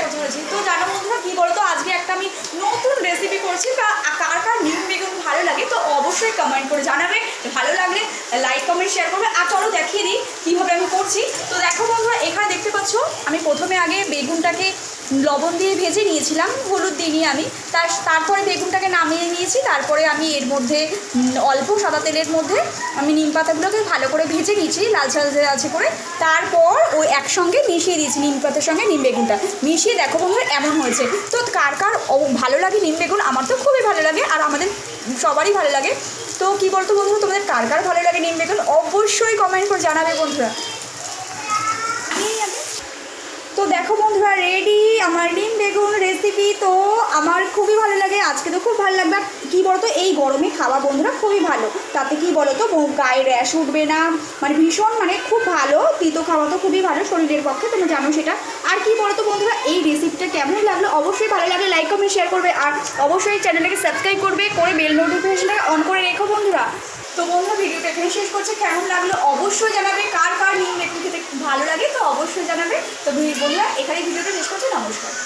কোথায় হয়েছে। তো জানো বন্ধুরা কী বলতো, আজকে একটা আমি নতুন রেসিপি করছি। কার কার নিম বেগুন ভালো লাগে তো অবশ্যই কমেন্ট করে জানাবে, ভালো লাগলে লাইক কমেন্ট শেয়ার করবে। আর চলো দেখিয়ে দিই কীভাবে আমি করছি। তো দেখো বন্ধুরা, এখানে দেখতে পাচ্ছ আমি প্রথমে আগে বেগুনটাকে লবণ দিয়ে ভেজে নিয়েছিলাম, হলুদ দিইনি আমি। তারপরে বেগুনটাকে নামিয়ে নিয়েছি। তারপরে আমি এর মধ্যে অল্প সাদা তেলের মধ্যে আমি নিম পাতাগুলোকে ভালো করে ভেজে নিয়েছি লালচে লালচে করে। তারপর ওই একসঙ্গে মিশিয়ে দিয়েছি নিম পাতার সঙ্গে নিম বেগুনটা মিশিয়ে। দেখো বন্ধুরা এমন হয়েছে। তো কার কার ভালো লাগে নিম বেগুন? আমার তো খুবই ভালো লাগে আর আমাদের সবারই ভালো লাগে। তো কী বলতো বন্ধুরা, তোমাদের কার কার ভালো লাগে নিম বেগুন অবশ্যই কমেন্ট করে জানাবে বন্ধুরা। তো দেখো বন্ধুরা, রেডি আমার নিম বেগুন রেসিপি। তো আমার খুবই ভালো লাগে, আজকে তো খুব ভালো লাগবে। কী বলতো, এই গরমে খাওয়া বন্ধুরা খুবই ভালো। তাতে কী বলতো, গায়ে র্যাশ উঠবে না, মানে ভীষণ খুব ভালো। তিতো খাওয়া তো খুবই ভালো শরীরের পক্ষে, তুমি জানো সেটা। আর কী বলতো বন্ধুরা, এই রেসিপিটা কেমন লাগলো অবশ্যই ভালো লাগলে লাইক কমেন্ট শেয়ার করবে। আর অবশ্যই চ্যানেলটাকে সাবস্ক্রাইব করবে, করে বেল নোটিফিকেশনটাকে অন করে রেখো বন্ধুরা। তো বন্ধুরা, ভিডিওটা এখানে শেষ করছে। কেমন লাগলো অবশ্যই জানাবে, কার কার নিম বেগুন খেতে ভালো লাগে তো অবশ্যই জানাবে। তো বন্ধুরা, এখানে ভিডিওটা শেষ করছে। নমস্কার।